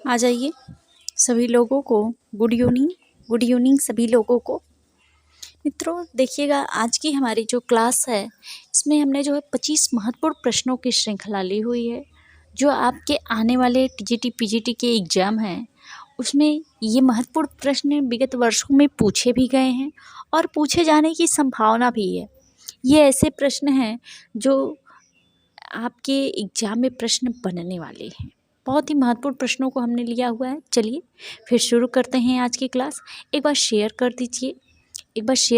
आ जाइए सभी लोगों को। गुड इवनिंग सभी लोगों को। मित्रों देखिएगा, आज की हमारी जो क्लास है इसमें हमने जो है 25 महत्वपूर्ण प्रश्नों की श्रृंखला ली हुई है, जो आपके आने वाले टीजीटी पीजीटी के एग्जाम हैं उसमें ये महत्वपूर्ण प्रश्न विगत वर्षों में पूछे भी गए हैं और पूछे जाने की संभावना भी है। ये ऐसे प्रश्न हैं जो आपके एग्जाम में प्रश्न बनने वाले हैं। बहुत ही महत्वपूर्ण प्रश्नों को हमने लिया हुआ है। चलिए फिर शुरू करते हैं आज की क्लास। एक बार शेयर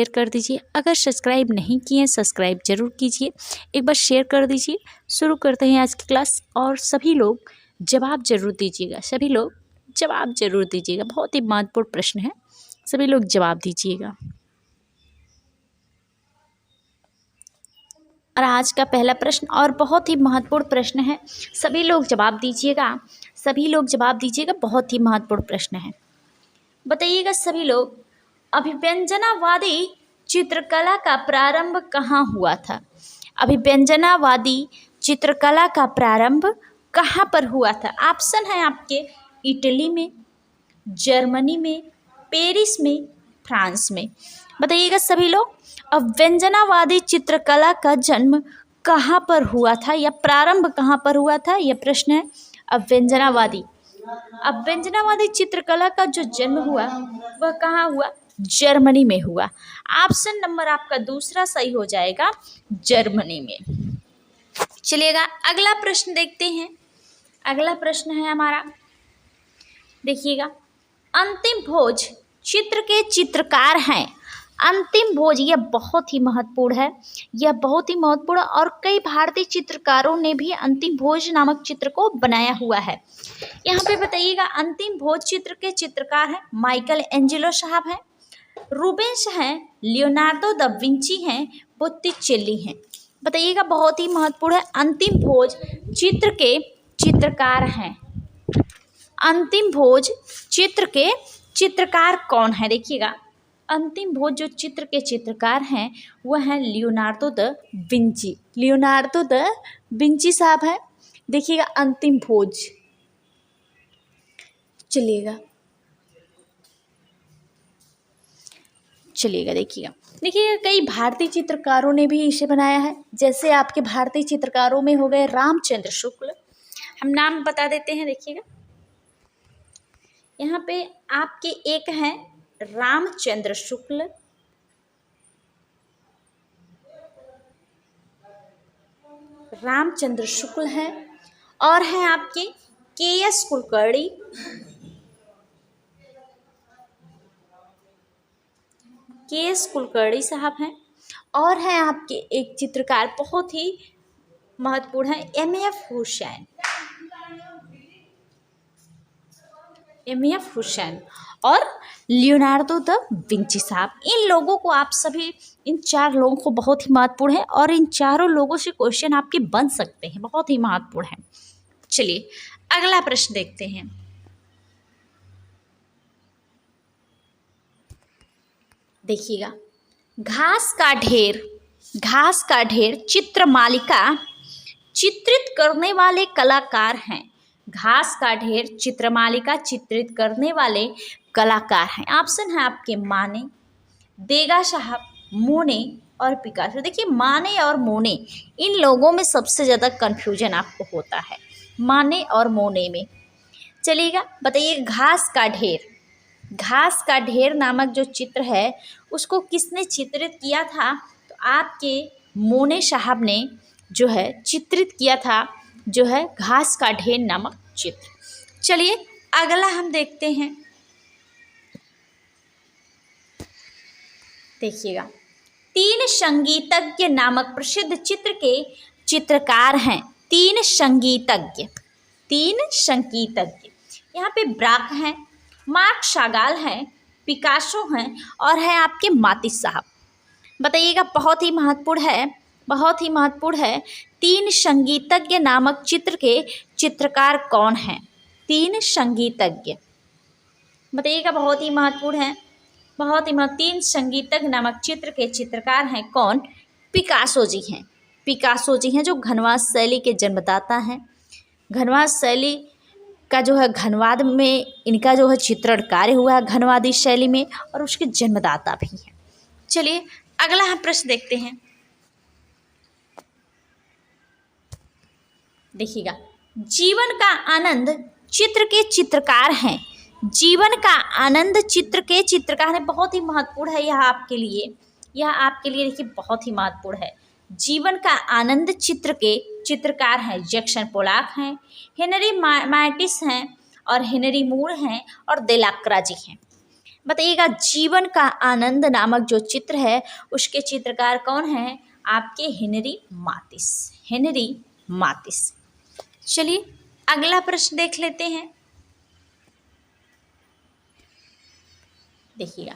कर दीजिए, अगर सब्सक्राइब नहीं किए हैं सब्सक्राइब जरूर कीजिए। एक बार शेयर कर दीजिए। शुरू करते हैं आज की क्लास और सभी लोग जवाब जरूर दीजिएगा। बहुत ही महत्वपूर्ण प्रश्न है, सभी लोग जवाब दीजिएगा। और आज का पहला प्रश्न और बहुत ही महत्वपूर्ण प्रश्न है, सभी लोग जवाब दीजिएगा। बहुत ही महत्वपूर्ण प्रश्न है। बताइएगा सभी लोग, अभिव्यंजनावादी चित्रकला का प्रारंभ कहाँ हुआ था? अभिव्यंजनावादी चित्रकला का प्रारंभ कहाँ पर हुआ था? ऑप्शन है आपके इटली में, जर्मनी में, पेरिस में, फ्रांस में। बताइएगा सभी लोग, अभिव्यंजनावादी चित्रकला का जन्म कहाँ पर हुआ था या प्रारंभ कहाँ पर हुआ था? यह प्रश्न है। अभिव्यंजनावादी चित्रकला का जो जन्म हुआ वह कहाँ हुआ? जर्मनी में हुआ। ऑप्शन नंबर आपका दूसरा सही हो जाएगा, जर्मनी में। चलिएगा अगला प्रश्न देखते हैं। अगला प्रश्न है हमारा, देखिएगा, अंतिम भोज चित्र के चित्रकार हैं। अंतिम भोज यह बहुत ही महत्वपूर्ण और कई भारतीय चित्रकारों ने भी अंतिम भोज नामक चित्र को बनाया हुआ है। यहाँ पे बताइएगा, अंतिम भोज चित्र के चित्रकार हैं माइकल एंजेलो साहब हैं, रूबेंस हैं, लियोनार्डो दा विंची हैं, बोत्तिचेली हैं। बताइएगा, बहुत ही महत्वपूर्ण है। अंतिम भोज चित्र के चित्रकार हैं। अंतिम भोज चित्र के चित्रकार कौन है? देखिएगा, अंतिम भोज जो चित्र के चित्रकार हैं वह हैं लियोनार्डो दा विंची साहब हैं। देखिएगा अंतिम भोज। चलिएगा देखिएगा कई भारतीय चित्रकारों ने भी इसे बनाया है। जैसे आपके भारतीय चित्रकारों में हो गए रामचंद्र शुक्ल, हम नाम बता देते हैं। देखिएगा यहाँ पे आपके एक हैं रामचंद्र शुक्ल हैं, और हैं आपके के.एस. कुलकर्णी साहब हैं, और हैं आपके एक चित्रकार बहुत ही महत्वपूर्ण है एम.एफ. हुसैन और लियोनार्डो दा विंची साहब। इन लोगों को आप सभी, इन चार लोगों को बहुत ही महत्वपूर्ण है और इन चारों लोगों से क्वेश्चन आपके बन सकते हैं, बहुत ही महत्वपूर्ण है। चलिए अगला प्रश्न देखते हैं। देखिएगा, घास का ढेर चित्र मालिका चित्रित करने वाले कलाकार हैं। घास का ढेर चित्रमालिका चित्रित करने वाले कलाकार हैं। ऑप्शन है आपके माने, देगा साहब, मोने और पिकासो। देखिए माने और मोने, इन लोगों में सबसे ज़्यादा कंफ्यूजन आपको होता है, माने और मोने में। चलिएगा बताइए, घास का ढेर नामक जो चित्र है उसको किसने चित्रित किया था? तो आपके मोने साहब ने जो है चित्रित किया था, जो है घास का ढेर नामक चित्र। चलिए अगला हम देखते हैं। देखिएगा, तीन संगीतज्ञ नामक प्रसिद्ध चित्र के चित्रकार हैं। तीन संगीतज्ञ, यहाँ पे ब्राक हैं, मार्क शागाल हैं, पिकासो हैं और है आपके मातिस साहब। बताइएगा, बहुत ही महत्वपूर्ण है। तीन संगीतज्ञ नामक चित्र के चित्रकार कौन हैं? तीन संगीतज्ञ, बताइएगा, बहुत ही महत्वपूर्ण है। तीन संगीतज्ञ नामक चित्र के चित्रकार हैं कौन? पिकासो जी हैं, जो घनवास शैली के जन्मदाता हैं। घनवास शैली का जो है घनवाद में इनका जो है चित्रण कार्य हुआ है घनवादी शैली में, और उसके जन्मदाता भी हैं। चलिए अगला हम प्रश्न देखते हैं। देखिएगा, जीवन का आनंद चित्र के चित्रकार हैं। जीवन का आनंद चित्र के चित्रकार है, बहुत ही महत्वपूर्ण है यह आपके लिए, यह आपके लिए देखिए बहुत ही महत्वपूर्ण है। जीवन का आनंद चित्र के चित्रकार हैं जैक्सन पोलाक हैं, हेनरी मैटिस हैं, और हेनरी मूर हैं, और देलाक्रा जी हैं। बताइएगा, जीवन का आनंद नामक जो चित्र है उसके चित्रकार कौन हैं? आपके हेनरी मातिस, हेनरी मातिस। चलिए अगला प्रश्न देख लेते हैं। देखिएगा,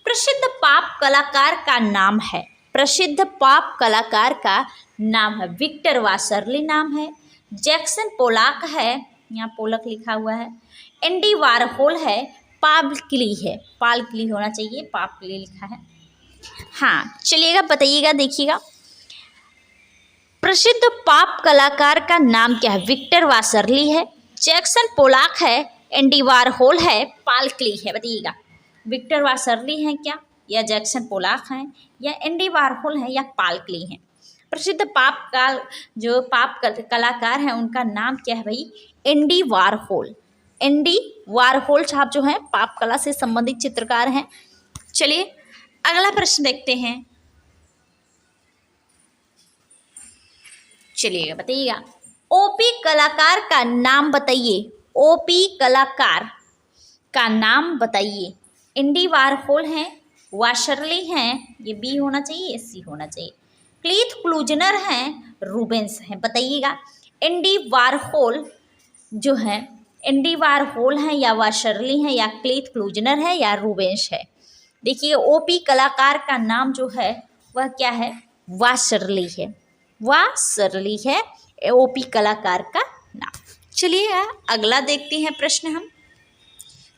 प्रसिद्ध पॉप कलाकार का नाम है, प्रसिद्ध पॉप कलाकार का नाम है विक्टर वासरली नाम है, जैक्सन पोलाक है, यहाँ पोलक लिखा हुआ है, एंडी वारहोल है, पाल क्ली है, पाल क्ली होना चाहिए, पाप क्ली लिखा है। हाँ चलिएगा बताइएगा, देखिएगा प्रसिद्ध पॉप कलाकार का नाम क्या है? विक्टर वासरली है, जैक्सन पोलाक है, एंडी वारहोल है, पाल क्ली है। बताइएगा, विक्टर वासरली हैं क्या, या जैक्सन पोलाक हैं, या एंडी वारहोल हैं, या पाल क्ली हैं? प्रसिद्ध पॉप कलाकार हैं उनका नाम क्या है भाई? Andy Warhol. एंडी वारहोल साहब जो हैं पॉप कला से संबंधित चित्रकार हैं। चलिए अगला प्रश्न देखते हैं। चलिएगा बताइएगा, ओपी कलाकार का नाम बताइए, ओपी कलाकार का नाम बताइए। एंडी वारहोल हैं, वाशरली हैं, ये बी होना चाहिए, सी होना चाहिए, क्लीथ क्लूजनर हैं, रूबेंस हैं। बताइएगा, एंडी वारहोल जो हैं, एंडी वारहोल हैं या वाशरली हैं या क्लीथ क्लूजनर है या रूबेंस है? देखिए ओपी कलाकार का नाम जो है वह क्या है? वाशरली है, वाशरली है ओपी कलाकार का नाम। चलिए अगला देखते हैं प्रश्न हम।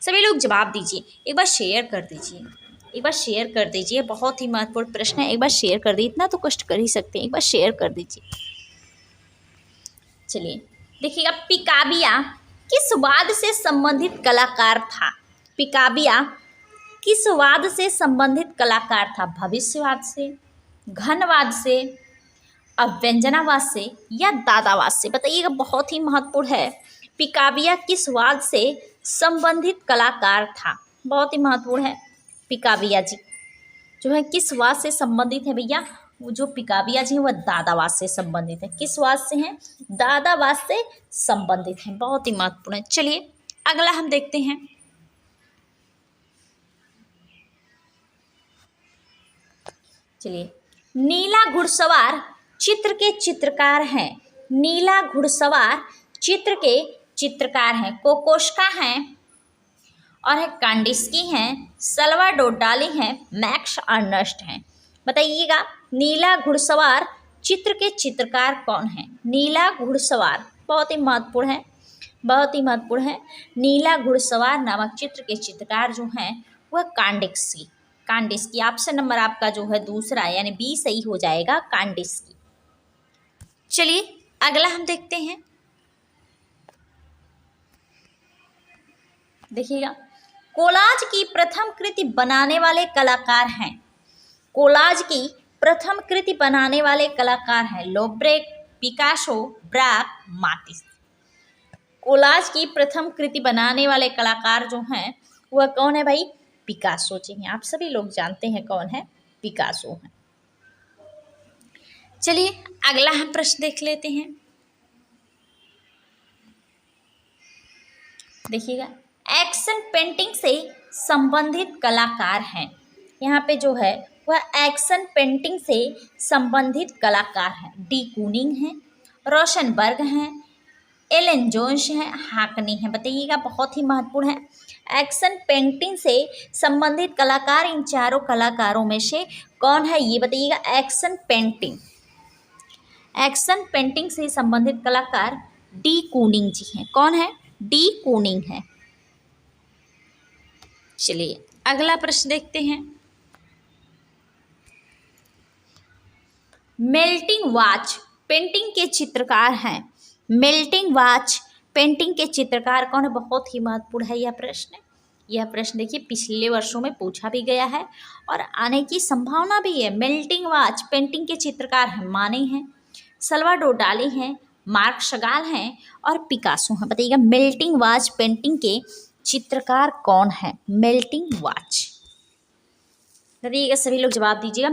सभी लोग जवाब दीजिए, एक बार शेयर कर दीजिए, एक बार शेयर कर दीजिए, बहुत ही महत्वपूर्ण प्रश्न है, एक बार शेयर कर दीजिए, इतना तो कष्ट कर ही सकते हैं, एक बार शेयर कर दीजिए। चलिए देखिएगा, पिकाबिया किस वाद से संबंधित कलाकार था? पिकाबिया किस वाद से संबंधित कलाकार था? भविष्यवाद से, घनवाद से, अव्यंजनावाद से, या दादावाद से? बताइएगा, बहुत ही महत्वपूर्ण है। पिकाबिया किस वाद से संबंधित कलाकार था? बहुत ही महत्वपूर्ण है। पिकाबिया जी जो है किस वाद से संबंधित है भैया? वो जो पिकाबिया जी हैं वह दादावाद से संबंधित है। किस वाद से हैं? दादावाद से संबंधित हैं, बहुत ही महत्वपूर्ण है। चलिए अगला हम देखते हैं। चलिए, नीला घुड़सवार चित्र के चित्रकार हैं, नीला घुड़सवार चित्र के चित्रकार हैं कोकोश्का हैं, और है कांडिस्की हैं, सल्वाडोर डाली हैं, मैक्स अर्नस्ट हैं। बताइएगा, नीला घुड़सवार चित्र के चित्रकार कौन हैं? नीला घुड़सवार बहुत ही महत्वपूर्ण है, बहुत ही महत्वपूर्ण है। नीला घुड़सवार नामक चित्र के चित्रकार जो हैं वह कांडिस्की, कांडिस्की। ऑप्शन नंबर आपका जो है दूसरा यानी बी सही हो जाएगा, कांडिस्की। चलिए अगला हम देखते हैं। देखिएगा, कोलाज की प्रथम कृति बनाने वाले कलाकार हैं, कोलाज की प्रथम कृति बनाने वाले कलाकार हैं लोब्रेक, पिकासो, ब्राक, मातिस। कोलाज की प्रथम कृति बनाने वाले कलाकार जो हैं वह कौन है भाई? पिकासो जी हैं। आप सभी लोग जानते हैं कौन है, पिकासो हैं। चलिए अगला हम प्रश्न देख लेते हैं। देखिएगा, एक्शन पेंटिंग से संबंधित कलाकार हैं। यहाँ पे जो है वह एक्शन पेंटिंग से संबंधित कलाकार हैं। डी कूनिंग हैं, रोशनबर्ग हैं, एलन जोन्स हैं, हाकनी हैं। बताइएगा, बहुत ही महत्वपूर्ण है। एक्शन पेंटिंग से संबंधित कलाकार इन चारों कलाकारों में से कौन है? ये बताइएगा। एक्शन पेंटिंग, एक्शन पेंटिंग से संबंधित कलाकार डी कूनिंग जी हैं। कौन है? डी कूनिंग है। चलिए अगला प्रश्न देखते हैं। मेल्टिंग वॉच पेंटिंग के चित्रकार हैं, मेल्टिंग वॉच पेंटिंग के चित्रकार कौन है? बहुत ही महत्वपूर्ण है यह प्रश्न। यह प्रश्न देखिए पिछले वर्षों में पूछा भी गया है और आने की संभावना भी है। मेल्टिंग वाच पेंटिंग के चित्रकार हैं, माने हैं, सल्वाडोर डाली हैं, मार्क शगाल हैं और पिकासो हैं। बताइएगा मेल्टिंग वाच पेंटिंग के चित्रकार कौन है? मेल्टिंग वाच बताइएगा, सभी लोग जवाब दीजिएगा।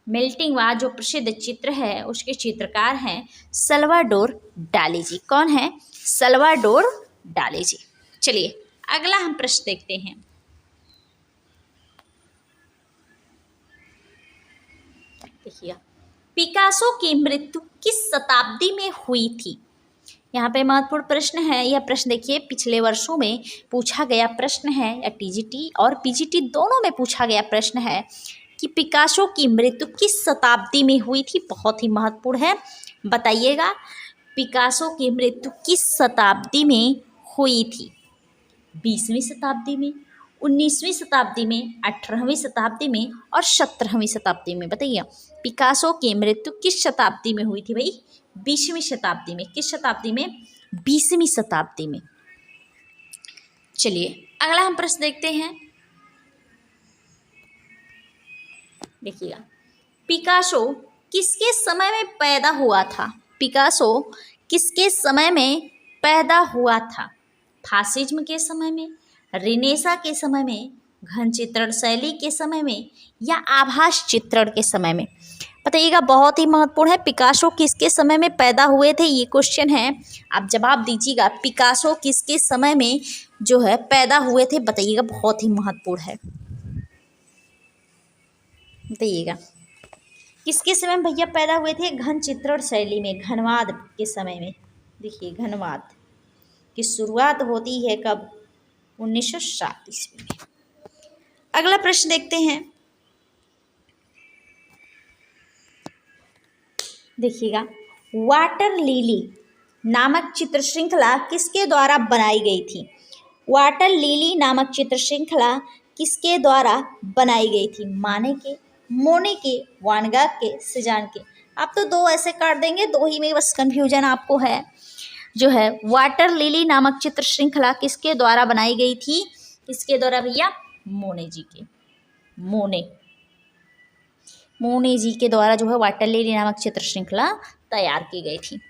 मेल्टिंग वाच जो प्रसिद्ध चित्र है उसके चित्रकार हैं सल्वाडोर डाली जी। कौन है? सल्वाडोर डाली जी। चलिए अगला हम प्रश्न देखते हैं। देखिए पिकासो की मृत्यु किस शताब्दी में हुई थी? यहाँ पे महत्वपूर्ण प्रश्न है। यह प्रश्न देखिए पिछले वर्षों में पूछा गया प्रश्न है, या टीजीटी और पीजीटी दोनों में पूछा गया प्रश्न है कि पिकासो की मृत्यु किस शताब्दी में हुई थी। बहुत ही महत्वपूर्ण है, बताइएगा पिकासो की मृत्यु किस शताब्दी में हुई थी? 20वीं शताब्दी में, 19वीं शताब्दी में, 18वीं शताब्दी में और 17वीं शताब्दी में। बताइए पिकासो की मृत्यु किस शताब्दी में हुई थी भाई? 20वीं शताब्दी में। किस शताब्दी में? 20वीं शताब्दी में। चलिए अगला हम प्रश्न देखते हैं। देखिएगा पिकासो किसके समय में पैदा हुआ था? पिकासो किसके समय में पैदा हुआ था? फासिज्म के समय में, रिनेसा के समय में, घन चित्रण शैली के समय में या आभास चित्रण के समय में? बताइएगा बहुत ही महत्वपूर्ण है। पिकासो किसके समय में पैदा हुए थे, ये क्वेश्चन है। आप जवाब दीजिएगा पिकासो किसके समय में जो है पैदा हुए थे, बताइएगा बहुत ही महत्वपूर्ण है। बताइएगा किसके समय में भैया पैदा हुए थे? घन चित्रण शैली में, घनवाद के समय में। देखिए घनवाद की शुरुआत होती है कब? 1907 ईस्वी में। अगला प्रश्न देखते हैं। देखिएगा वाटर लिली नामक चित्र श्रृंखला किसके द्वारा बनाई गई थी? वाटर लिली नामक चित्र श्रृंखला किसके द्वारा बनाई गई थी? माने के, मोने के, वान गॉग के, सेजान के। आप तो दो ऐसे काट देंगे, दो ही में बस कंफ्यूजन आपको है। जो है वाटर लिली नामक चित्र श्रृंखला किसके द्वारा बनाई गई थी? किसके द्वारा भैया? मोने जी के। मोने जी के द्वारा जो है वाटर लिली नामक चित्र श्रृंखला तैयार की गई थी।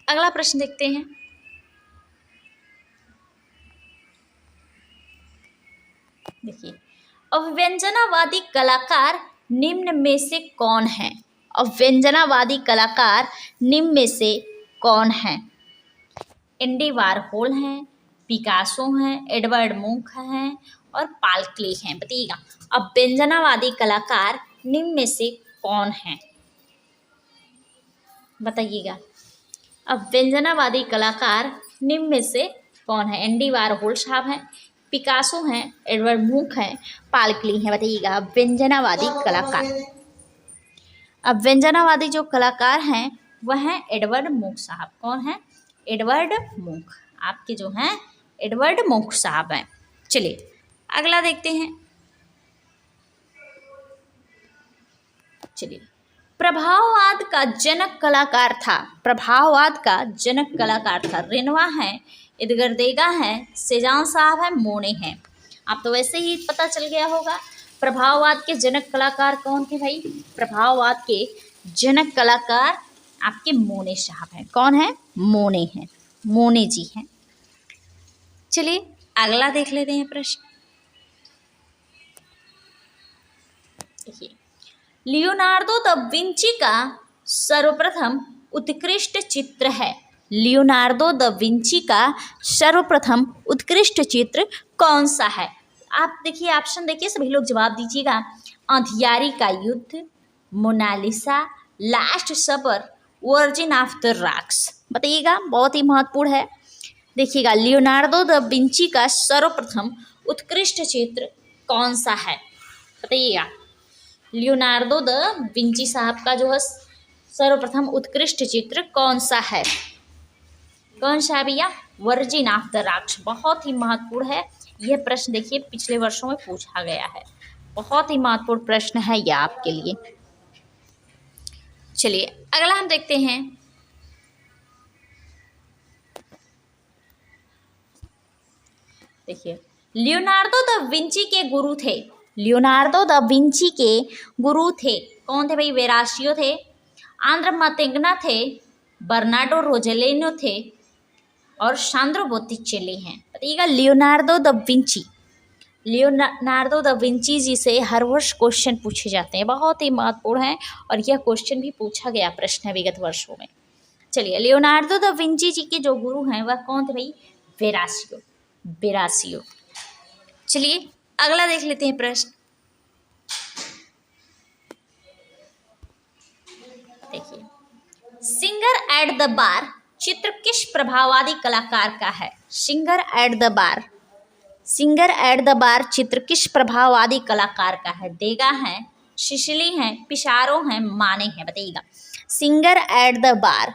अगला प्रश्न देखते हैं। देखिए अव्यंजनावादी कलाकार निम्न में से कौन है? अव्यंजनावादी कलाकार निम्न में से कौन है? एंडी वारहोल हैं, पिकासो हैं, एडवर्ड मुंक हैं और पाल क्ले हैं। बताइएगा अव्यंजनावादी कलाकार निम्न में से कौन है? बताइएगा अव्यंजनावादी कलाकार निम्न में से कौन है? एंडी वारहोल साहब हैं, पिकासो हैं, एडवर्ड मुंक हैं, पाल क्ले हैं। बताइएगा अव्यंजनावादी कलाकार। अव्यंजनावादी जो कलाकार हैं वह हैं एडवर्ड मुंक साहब। कौन है? एडवर्ड मुंक। आपके जो हैं एडवर्ड मुंक साहब हैं। चलिए अगला देखते हैं। चलिए प्रभाववाद का जनक कलाकार था। प्रभाववाद का जनक कलाकार था। रेनवा है, एडगर देगा है, सेजान साहब है, मोने हैं। आप तो वैसे ही पता चल गया होगा प्रभाववाद के जनक कलाकार कौन थे भाई? प्रभाववाद के जनक कलाकार आपके मोने साहब हैं। कौन है? मोने हैं, मोने जी हैं। चलिए अगला देख लेते हैं प्रश्न। देखिए लियोनार्डो द विंची का सर्वप्रथम उत्कृष्ट चित्र है। लियोनार्डो द विंची का सर्वप्रथम उत्कृष्ट चित्र कौन सा है? आप देखिए ऑप्शन देखिए, सभी लोग जवाब दीजिएगा। अंधियारी का युद्ध, Mona Lisa, last supper, virgin of the rocks. बताइएगा बहुत ही महत्वपूर्ण है। देखिएगा लियोनार्डो द विंची का सर्वप्रथम उत्कृष्ट चित्र कौन सा है? बताइएगा लियोनार्डो द विंची साहब का जो है सर्वप्रथम उत्कृष्ट चित्र कौन सा है? कौन सा है भैया? Virgin of the rocks. बहुत ही महत्वपूर्ण है यह प्रश्न। देखिए पिछले वर्षों में पूछा गया है, बहुत ही महत्वपूर्ण प्रश्न है यह आपके लिए। चलिए अगला हम देखते हैं। देखिए, लियोनार्डो द विंची के गुरु थे। लियोनार्डो द विंची के गुरु थे कौन थे भाई? वेरासियो थे, आंद्र मतेंगना थे, बर्नार्डो रोजेलिनो थे और सांद्रो बोत्तिचेली हैं। बताइएगा, Leonardo da Vinci. Leonardo da Vinci ji से हर वर्ष क्वेश्चन पूछे जाते हैं, बहुत ही महत्वपूर्ण है और यह क्वेश्चन भी पूछा गया प्रश्न है विगत वर्षों में। चलिए, लियोनार्डो द विंची जी के जो गुरु हैं वह कौन थे भाई? वेरासियो। वेरासियो। चलिए अगला देख लेते हैं प्रश्न। देखिए, सिंगर एट द बार चित्र किस प्रभाववादी कलाकार का है? Singer at the bar. Singer at the bar चित्र किस प्रभाववादी कलाकार का है? देगा है, सिसिली है, पिसारो है, माने है। बताइएगा, सिंगर एट द बार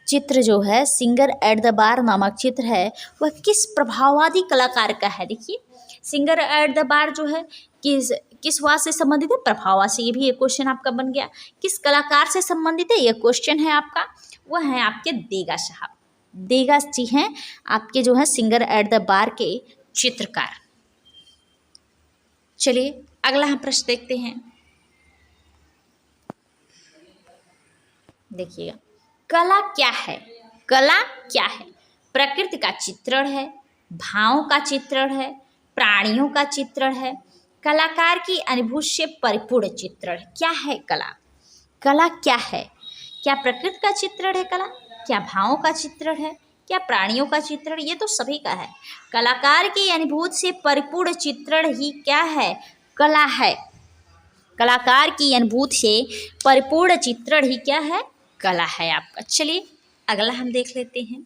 चित्र जो है, सिंगर एट द बार नामक चित्र है, वह किस प्रभाववादी कलाकार का है? देखिए, सिंगर एट द बार जो है किस वाद से संबंधित है? प्रभाववाद से। ये भी एक क्वेश्चन आपका बन गया। किस कलाकार से संबंधित है? यह क्वेश्चन है आपका। वह है आपके देगा साहब। देगा जी हैं आपके जो है सिंगर एट द बार के चित्रकार। चलिए अगला हम प्रश्न देखते हैं। देखिएगा, कला क्या है? कला क्या है? प्रकृति का चित्रण है, भावों का चित्रण है, प्राणियों का चित्रण है, कलाकार की अनुभूति से परिपूर्ण चित्रण है। क्या है कला? कला क्या है? क्या प्रकृति का चित्रण है कला? क्या भावों का चित्रण है? क्या प्राणियों का चित्रण? ये तो सभी का है। कलाकार की अनुभूति से परिपूर्ण चित्रण ही क्या है? कला है। कलाकार की अनुभूति से परिपूर्ण चित्रण ही क्या है? कला है आपका। चलिए अगला हम देख लेते हैं।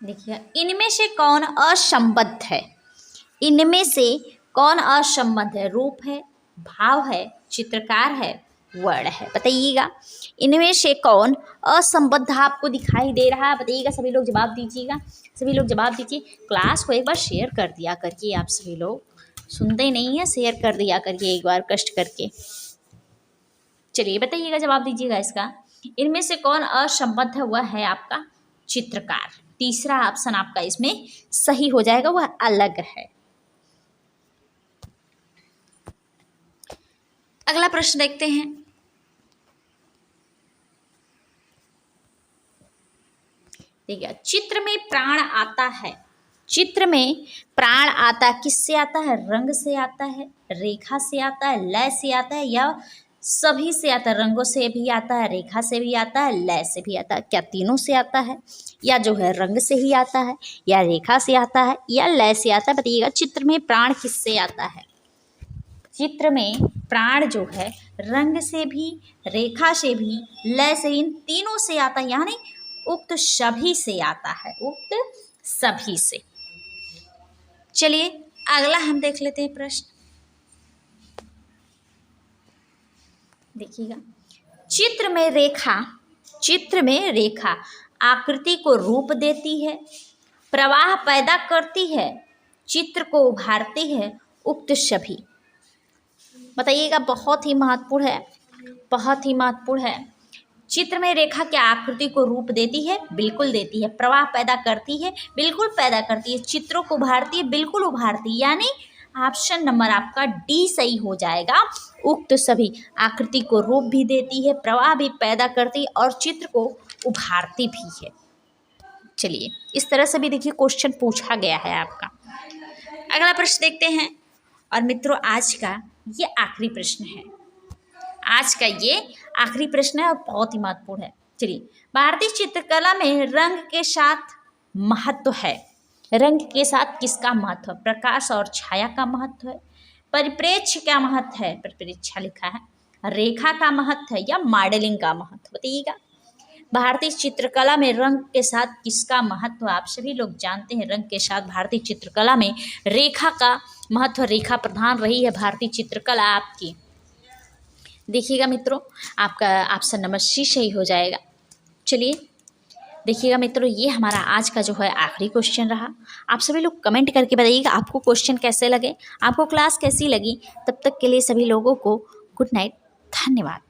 देखिए, इनमें से कौन असंबद्ध है? इनमें से कौन असंबद्ध है? रूप है, भाव है, चित्रकार है, वर्ण है। बताइएगा, इनमें से कौन असंबद्ध आपको दिखाई दे रहा है? बताइएगा, सभी लोग जवाब दीजिएगा। सभी लोग जवाब दीजिए। क्लास को एक बार शेयर कर दिया करके, आप सभी लोग सुनते नहीं है, शेयर कर दिया करके एक बार कष्ट करके। चलिए बताइएगा, जवाब दीजिएगा इसका। इनमें से कौन असंबद्ध है? वह है आपका चित्रकार। तीसरा ऑप्शन आपका इसमें सही हो जाएगा, वह अलग है। अगला प्रश्न देखते हैं। देखिए, चित्र में प्राण आता है। चित्र में प्राण आता किससे आता है? रंग से आता है, रेखा से आता है, लय से आता है, या सभी से आता है? रंगों से भी आता है, रेखा से भी आता है, लय से भी आता है। क्या तीनों से आता है, या जो है रंग से ही आता है, या रेखा से आता है, या लय से आता है? बताइएगा, चित्र में प्राण किससे आता है? चित्र में प्राण जो है रंग से भी, रेखा से भी, लय से, इन तीनों से आता है, यानी उक्त सभी से आता है। उक्त सभी से। चलिए अगला हम देख लेते हैं प्रश्न। देखिएगा, चित्र में रेखा आकृति को रूप देती है, प्रवाह पैदा करती है, चित्र को उभारती है, उक्त सभी। बताइएगा, बहुत ही महत्वपूर्ण है, बहुत ही महत्वपूर्ण है। चित्र में रेखा क्या आकृति को रूप देती है? बिल्कुल देती है। प्रवाह पैदा करती है? बिल्कुल पैदा करती है। चित्रों को उभारती है? बिल्कुल उभारती है। यानी ऑप्शन नंबर आपका डी सही हो जाएगा। उक्त सभी आकृति को रूप भी देती है, प्रवाह भी पैदा करती है और चित्र को उभारती भी है। चलिए, इस तरह से भी देखिए क्वेश्चन पूछा गया है आपका। अगला प्रश्न देखते हैं। और मित्रों, आज का ये आखिरी प्रश्न है। आज का ये आखिरी प्रश्न है और बहुत ही महत्वपूर्ण है। चलिए, भारतीय चित्रकला में रंग के साथ महत्व है। रंग के साथ किसका महत्व? प्रकाश और छाया का महत्व है, परिप्रेक्ष्य का महत्व है, परिप्रेक्ष्य लिखा है, रेखा का महत्व है, या मॉडलिंग का महत्व? बताइएगा, भारतीय चित्रकला में रंग के साथ किसका महत्व? आप सभी लोग जानते हैं, रंग के साथ भारतीय चित्रकला में रेखा का महत्व, रेखा प्रधान रही है भारतीय चित्रकला आपकी। देखिएगा मित्रों, आपका ऑप्शन नंबर सी सही हो जाएगा। चलिए देखिएगा मित्रों, ये हमारा आज का जो है आखिरी क्वेश्चन रहा। आप सभी लोग कमेंट करके बताइएगा आपको क्वेश्चन कैसे लगे, आपको क्लास कैसी लगी। तब तक के लिए सभी लोगों को गुड नाइट, धन्यवाद।